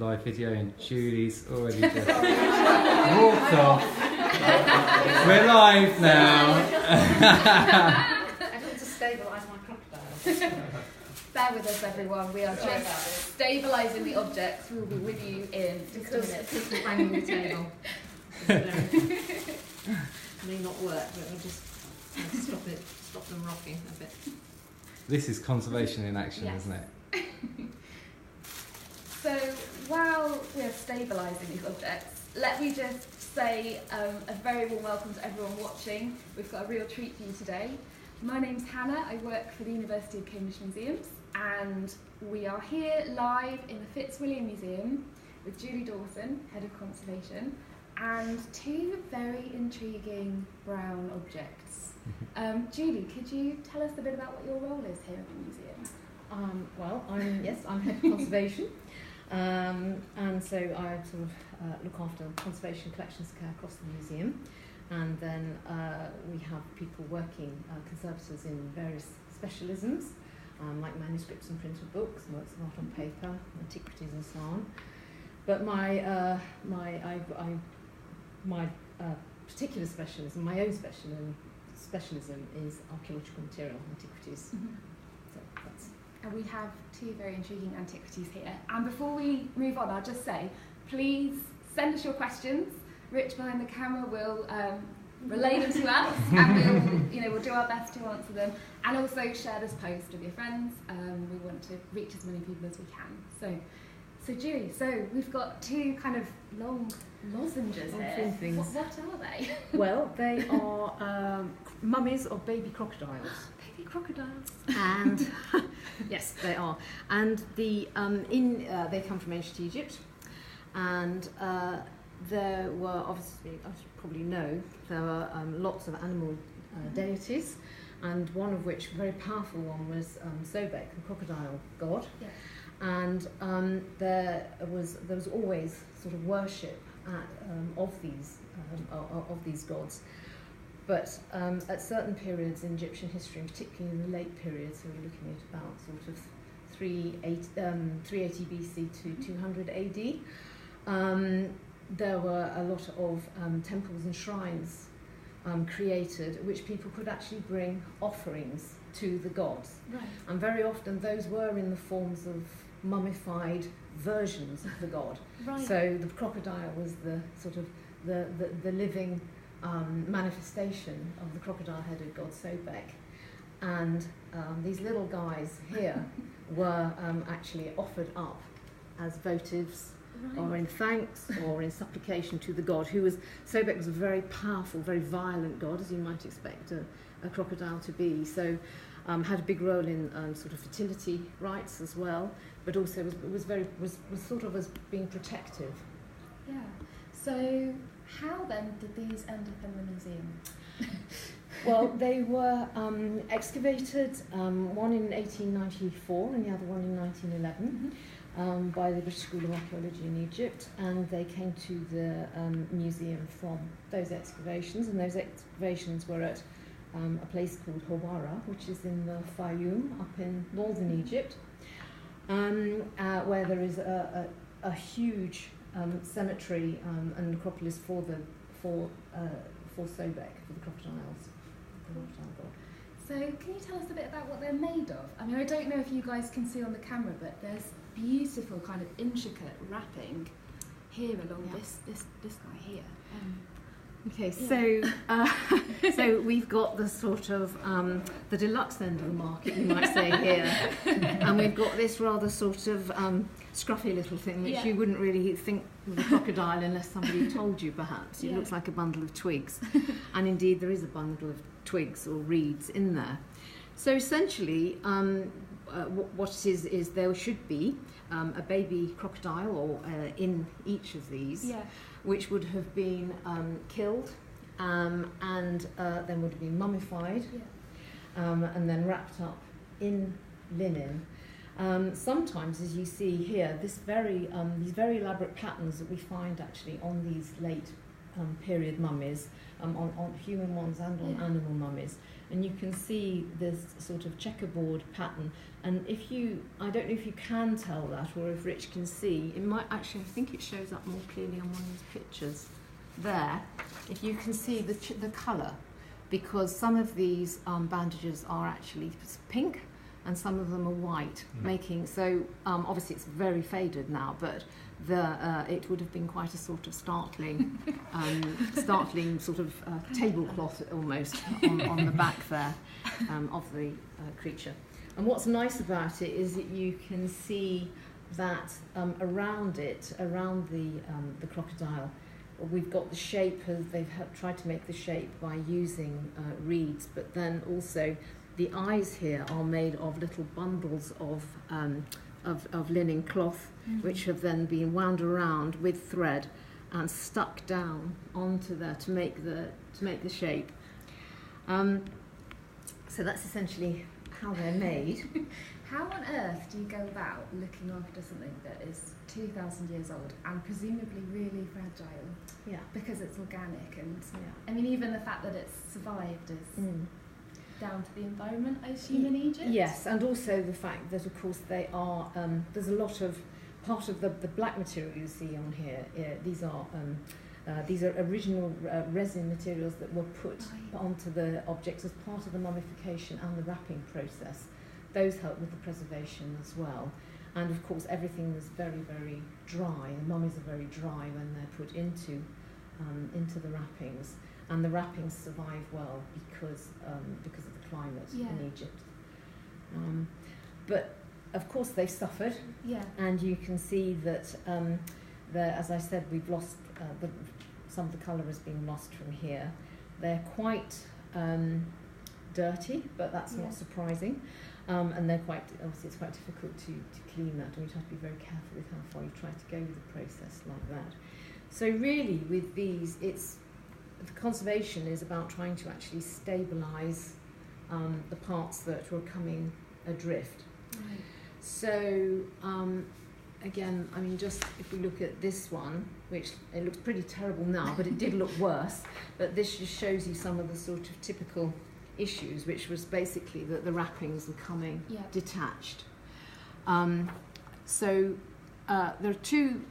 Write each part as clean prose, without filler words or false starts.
live video and Julie's already just walked off. We're live now. I need to stabilise my crocodile. Bear with us, everyone. We are just stabilising the objects. We will be with you in just a minute. Keep banging the table. May not work, but we'll just stop them rocking a bit. This is conservation in action, Yes. isn't it? So while we're stabilising these objects, let me just say a very warm welcome to everyone watching. We've got a real treat for you today. My name's Hannah. I work for the University of Cambridge Museums, and we are here live in the Fitzwilliam Museum with Julie Dawson, Head of Conservation, and two very intriguing brown objects. Julie, could you tell us a bit about what your role is here at the museum? Well, I'm Head of Conservation, and so I sort of look after conservation collections care across the museum, and then we have people working, conservators in various specialisms, like manuscripts and printed books, and works of art on paper, antiquities and so on. But my particular specialism, my own specialism is archaeological material, antiquities. Mm-hmm. So that's. And we have two very intriguing antiquities here. And before we move on, I'll just say, please send us your questions. Rich behind the camera will relay them to us, and we'll do our best to answer them. And also share this post with your friends. We want to reach as many people as we can. So Julie, we've got two kind of long lozenges here. What are they? Well, they are mummies of baby crocodiles. Baby crocodiles. And yes, they are. And they come from ancient Egypt, and there were obviously, as you probably know, there were lots of animal deities, and one of which, a very powerful one, was Sobek, the crocodile god. Yeah. And there was always sort of worship of these gods, but at certain periods in Egyptian history, and particularly in the late periods, so we're looking at about sort of 380 BC to 200 AD, there were a lot of temples and shrines created, at which people could actually bring offerings to the gods. Right. And very often those were in the forms of mummified versions of the god. Right. So the crocodile was the sort of the living manifestation of the crocodile-headed god Sobek. And these little guys here were actually offered up as votives, Right. or in thanks or in supplication to the god, Sobek was a very powerful, very violent god, as you might expect a crocodile to be. So had a big role in sort of fertility rites as well, but also was sort of as being protective. Yeah. So how then did these end up in the museum? Well, they were excavated, one in 1894 and the other one in 1911. By the British School of Archaeology in Egypt, and they came to the museum from those excavations, and those excavations were at a place called Hawara, which is in the Fayum, up in northern Egypt, where there is a huge cemetery and necropolis for Sobek, for the crocodiles, the crocodile god. So can you tell us a bit about what they're made of? I mean, I don't know if you guys can see on the camera, but there's beautiful kind of intricate wrapping here along this guy here. Okay, so we've got the sort of the deluxe end of the market, you might say, here, and we've got this rather sort of scruffy little thing which you wouldn't really think was a crocodile unless somebody told you, perhaps. It looks like a bundle of twigs, and indeed there is a bundle of twigs or reeds in there. So essentially, what it is there should be a baby crocodile or in each of these, which would have been killed and then would have been mummified and then wrapped up in linen. Sometimes, as you see here, these very elaborate patterns that we find actually on these late period mummies, on human ones and on animal mummies. And you can see this sort of checkerboard pattern. And I don't know if you can tell that, or if Rich can see, it might actually, I think it shows up more clearly on one of these pictures there, if you can see the colour, because some of these bandages are actually pink and some of them are white, making, so obviously it's very faded now, but it would have been quite a sort of startling sort of tablecloth almost on the back there of the creature. And what's nice about it is that you can see that around the crocodile, we've got the shape, they've tried to make the shape by using reeds, but then also the eyes here are made of little bundles of linen cloth, which have then been wound around with thread and stuck down onto there to make the shape. So that's essentially how they're made. How on earth do you go about looking after something that is 2,000 years old and presumably really fragile? Yeah. Because it's organic, and I mean, even the fact that it's survived is down to the environment, I assume, in Egypt? Yes, and also the fact that, of course, they are, there's a lot of, part of the black material you see on here, these are original resin materials that were put onto the objects as part of the mummification and the wrapping process. Those help with the preservation as well. And of course, everything was very, very dry. The mummies are very dry when they're put into the wrappings. And the wrappings survive well because of the climate in Egypt. But of course, they've suffered. Yeah. And you can see that, as I said, we've lost, some of the colour has been lost from here. They're quite dirty, but that's not surprising. And they're obviously it's quite difficult to clean that, and you have to be very careful with how far you try to go with the process like that. So really with these, the conservation is about trying to actually stabilise the parts that were coming adrift. Right. So again, I mean, just if we look at this one, which it looks pretty terrible now, but it did look worse, but this just shows you some of the sort of typical issues, which was basically that the wrappings were coming detached. So there are two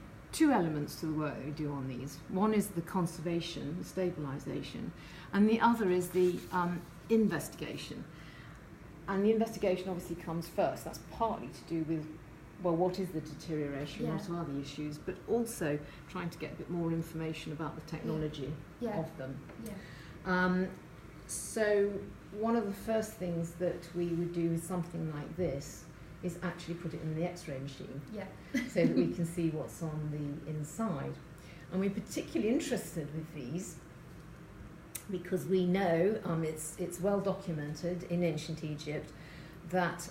elements to the work that we do on these. One is the conservation, the stabilisation, and the other is the investigation. And the investigation obviously comes first. That's partly to do with, well, what is the deterioration, what are the issues, but also trying to get a bit more information about the technology of them. Yeah. So one of the first things that we would do with something like this is actually put it in the X-ray machine, so that we can see what's on the inside. And we're particularly interested with these because we know it's well documented in ancient Egypt that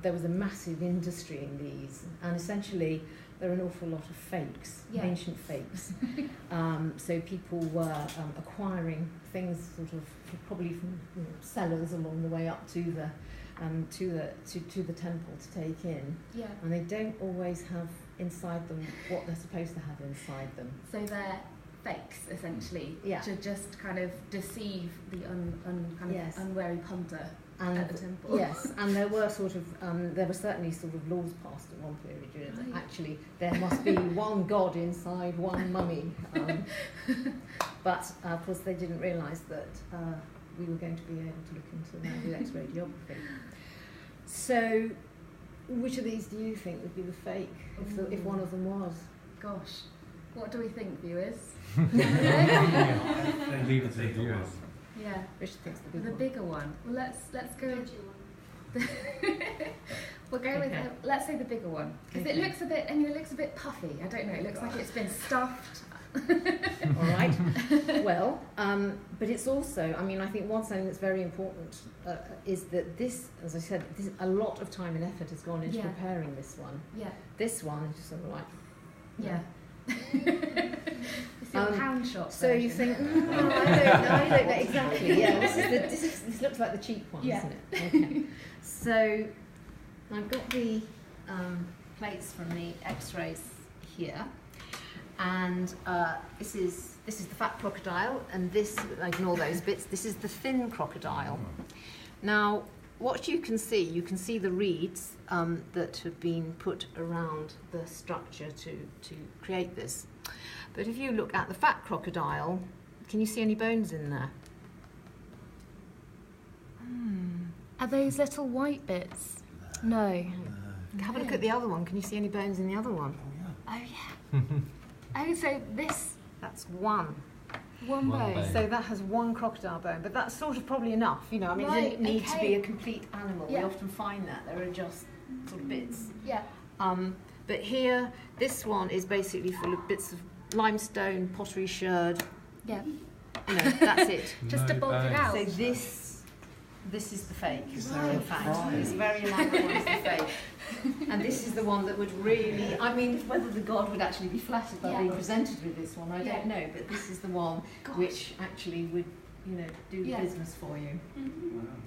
there was a massive industry in these, and essentially there are an awful lot of fakes, ancient fakes. So people were acquiring things sort of probably from sellers along the way up to the temple to take in. Yeah. And they don't always have inside them what they're supposed to have inside them. So they're fakes essentially, to just kind of deceive the unwary punter at the temple. Yes, and there were certainly sort of laws passed at one period that actually there must be one god inside one mummy. But of course they didn't realise that we were going to be able to look into that with X-radiography. So which of these do you think would be the fake if one of them was? Gosh, what do we think, viewers? Leave it to the viewers. Yeah, Richard thinks the bigger one. Well, let's go. We'll go with let's say the bigger one, because it looks a bit. I mean, it looks a bit puffy. I don't know. It looks like it's been stuffed. All right. Well, but it's also. I mean, I think one thing that's very important is that this, as I said, a lot of time and effort has gone into preparing this one. Yeah. This one is just sort of like. Yeah. It's your pound shop. So you think, I don't know exactly. Yeah, this looks like the cheap one, isn't it? Okay. So I've got the plates from the X-rays here, And this is the fat crocodile, and this, ignore those bits, this is the thin crocodile. Now, what you can see the reeds that have been put around the structure to create this. But if you look at the fat crocodile, can you see any bones in there? Are those little white bits? No. Have a look at the other one. Can you see any bones in the other one? Oh yeah. Oh, so this That's one. one One bone. bone. So that has one crocodile bone, but that's sort of probably enough, you know. I mean, it didn't need to be a complete animal. Yeah. We often find that there are just sort of bits. Yeah. But here, this one is basically full of bits of limestone, pottery sherd. Yeah. You know, that's it. Just to No bulk it bones. out. So this is the fake. Right. In fact, Right. this very elaborate one is the fake. And this is the one that would really, I mean, whether the god would actually be flattered by Yeah. being presented with this one, I Yeah. don't know. But this is the one Gosh. which actually would, you know, do the Yeah. business for you.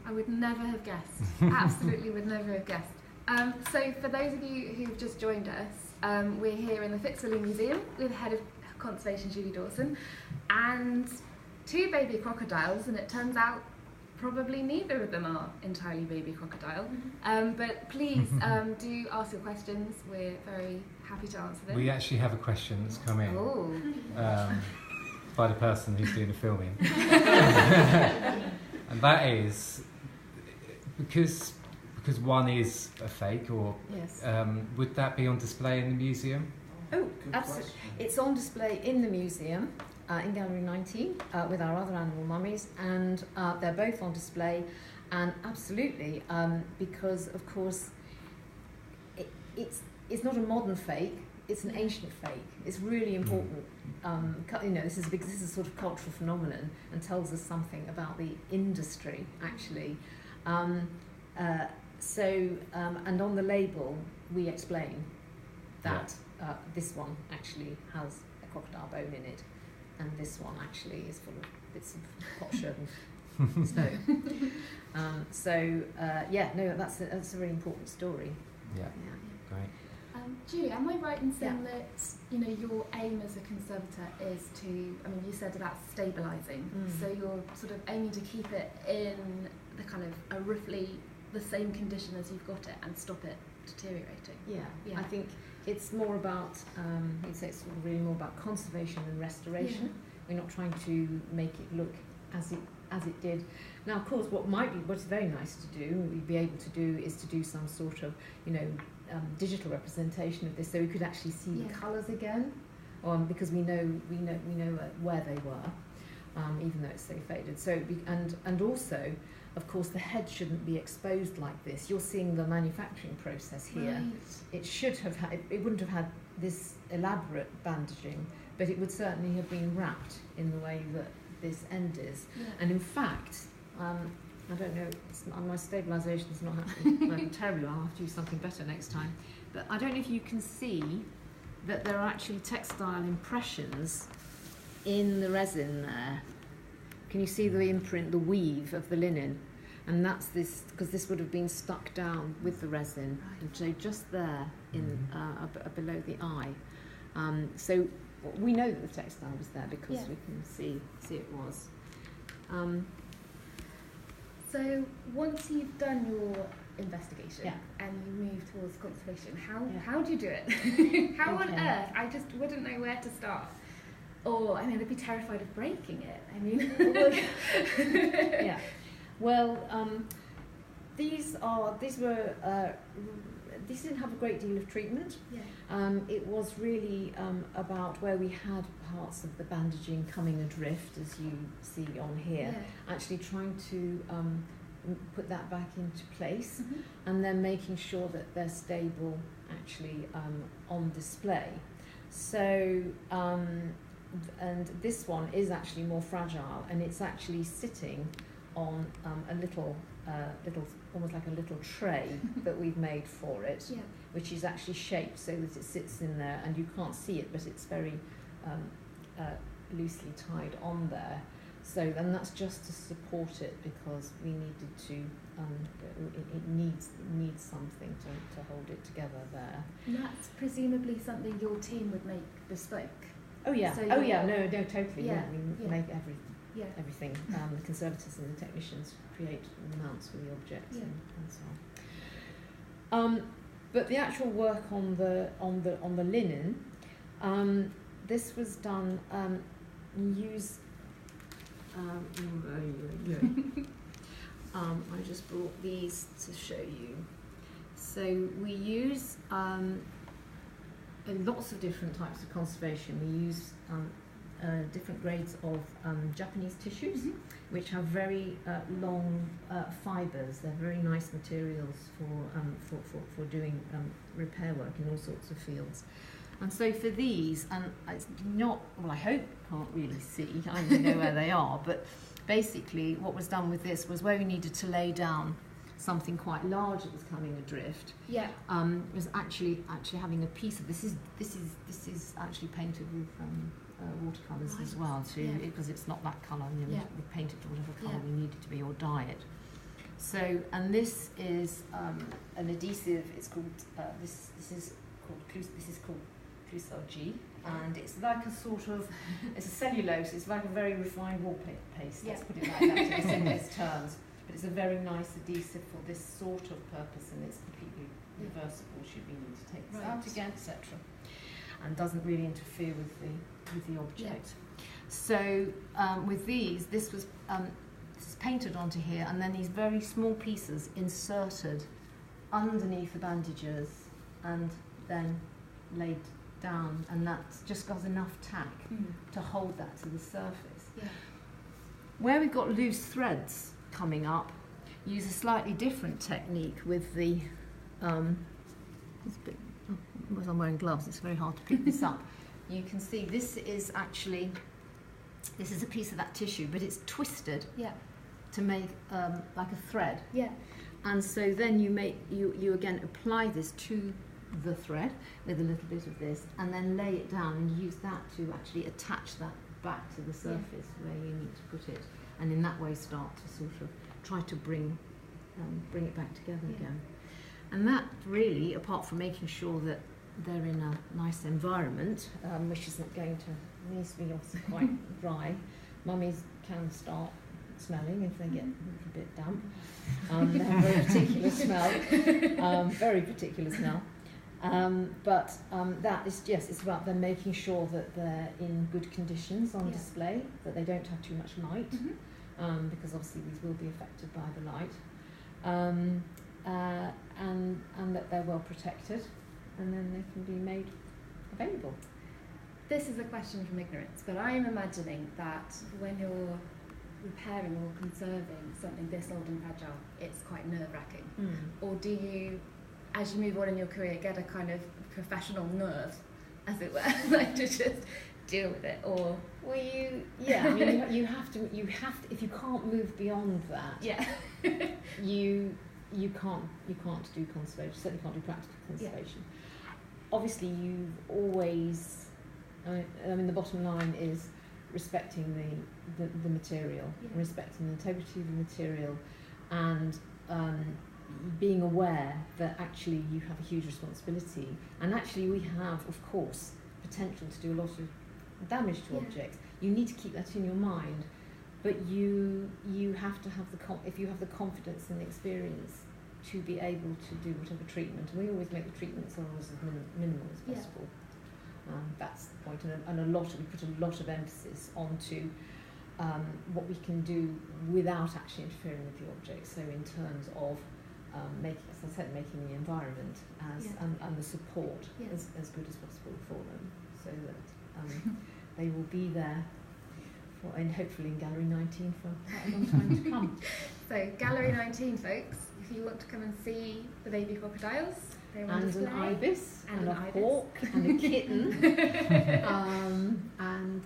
I would never have guessed. Absolutely would never have guessed. So for those of you who've just joined us, we're here in the Fitzwilliam Museum with Head of Conservation Julie Dawson and two baby crocodiles, and it turns out probably neither of them are entirely baby crocodile. But please do ask your questions. We're very happy to answer them. We actually have a question that's come in Oh, by the person who's doing the filming. And that is, because one is a fake, or Yes. would that be on display in the museum? Oh, absolutely. It's on display in the museum, in Gallery 19, with our other animal mummies, and they're both on display. And absolutely, because of course, it's not a modern fake; it's an ancient fake. It's really important. You know, this is a sort of cultural phenomenon, and tells us something about the industry actually. And on the label, we explain that this one actually has a crocodile bone in it, and this one actually is full of bits of potsherd and snow. That's a really important story. Yeah, great. Julie, am I right in saying that your aim as a conservator is to? I mean, you said about stabilising, so you're sort of aiming to keep it in the kind of a roughly the same condition as you've got it and stop it deteriorating. Yeah. I think it's more about, you'd say it's sort of really more about conservation and restoration. We're not trying to make it look as it did. Now, of course, what's very nice to do, we'd be able to do, is to do some sort of, digital representation of this, so we could actually see the colours again, because we know where they were, even though it's so faded. So and also, of course, the head shouldn't be exposed like this. You're seeing the manufacturing process here. Right. It wouldn't have had this elaborate bandaging, but it would certainly have been wrapped in the way that this end is. Yeah. And in fact, I don't know, my stabilisation is not happening terribly. I'll have to do something better next time. But I don't know if you can see that there are actually textile impressions in the resin there. Can you see the imprint, the weave of the linen? And that's this, because this would have been stuck down with the resin, and so just there in below the eye. So we know that the textile was there because we can see it was. So once you've done your investigation Yeah. and you move towards conservation, how do you do it? How on earth? I just wouldn't know where to start. Or, I mean, I'd be terrified of breaking it. I mean... Yeah. Well, these didn't have a great deal of treatment. Yeah. It was really about where we had parts of the bandaging coming adrift, as you see on here, actually trying to put that back into place, and then making sure that they're stable actually on display. So, and this one is actually more fragile, and it's actually sitting on a little, almost like a little tray that we've made for it, which is actually shaped so that it sits in there, and you can't see it, but it's very loosely tied on there. So, and that's just to support it, because we needed to, it needs something to hold it together there. And that's presumably something your team would make bespoke. Oh yeah, So no, totally. Yeah, I mean, yeah. make Yeah. everything. The conservators and the technicians create mounts for the objects and so on. But the actual work on the linen, this was done. I just brought these to show you. So we use lots of different types of conservation. We use different grades of Japanese tissues, which have very long fibres. They're very nice materials for doing repair work in all sorts of fields. And so for these, and it's not, well, I hope you can't really see, I don't know where they are, but basically what was done with this was where we needed to lay down something quite large that was coming adrift. Yeah. Was actually having a piece of this is actually painted with watercolours as well too, because it's not that colour. We paint it to whatever colour we need it to be, or dye it. So, and this is an adhesive. It's called this is called G, and it's like a sort of, it's a cellulose. It's like a very refined wallpaste. Let's put it like that in simplest terms. But it's a very nice adhesive for this sort of purpose, and it's completely reversible should we need to take this out again, etc. And doesn't really interfere with the object. So with these, this was painted onto here, and then these very small pieces inserted underneath the bandages, and then laid down, and that's just got enough tack to hold that to the surface. Yeah. Where we've got loose threads coming up, use a slightly different technique with the as I'm wearing gloves, it's very hard to pick this up. You can see this is a piece of that tissue, but it's twisted to make like a thread. Yeah. And so then you again apply this to the thread with a little bit of this, and then lay it down and use that to actually attach that back to the surface where you need to put it, and in that way start to sort of try to bring it back together again. And that really, apart from making sure that they're in a nice environment, which is not going to, needs to be also quite dry. Mummies can start smelling if they get a little bit damp. They have a very particular smell, very particular smell. But that is, yes, it's about them making sure that they're in good conditions on display, that they don't have too much light, because obviously these will be affected by the light, and that they're well protected, and then they can be made available. This is a question from ignorance, but I am imagining that when you're repairing or conserving something this old and fragile, it's quite nerve-wracking. Or do you, as you move on in your career, get a kind of professional nerve, as it were, like to just deal with it? Or well, I mean, you have to. If you can't move beyond that, you can't do conservation. Certainly can't do practical conservation. Obviously, you've always. I mean, the bottom line is respecting the material, respecting the integrity of the material, and being aware that actually you have a huge responsibility, and actually we have, of course, potential to do a lot of damage to objects. You need to keep that in your mind, but you have to have if you have the confidence and the experience to be able to do whatever treatment, and we always make the treatments as minimal as possible. That's the point, and we put a lot of emphasis onto what we can do without actually interfering with the object. So in terms of making, as I said, making the environment and the support as good as possible for them, so that they will be there and hopefully in Gallery 19 for quite a long time to come. So Gallery 19, folks, if you want to come and see the baby crocodiles, and an ibis, and a hawk, and a kitten, and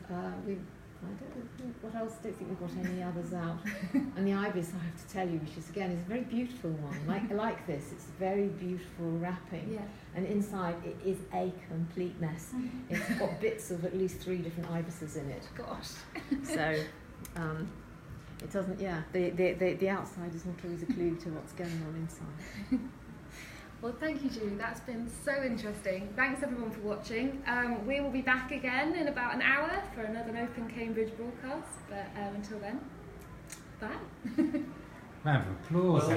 I don't know what else. I don't think we've got any others out. And the ibis, I have to tell you, which is again is a very beautiful one. Like this, it's very beautiful wrapping, and inside it is a complete mess. It's got bits of at least 3 different ibises in it. Gosh. So it doesn't. Yeah, the outside is not always a clue to what's going on inside. Well, thank you, Julie. That's been so interesting. Thanks everyone for watching. We will be back again in about an hour for another Open Cambridge broadcast. But until then, bye. Round of applause.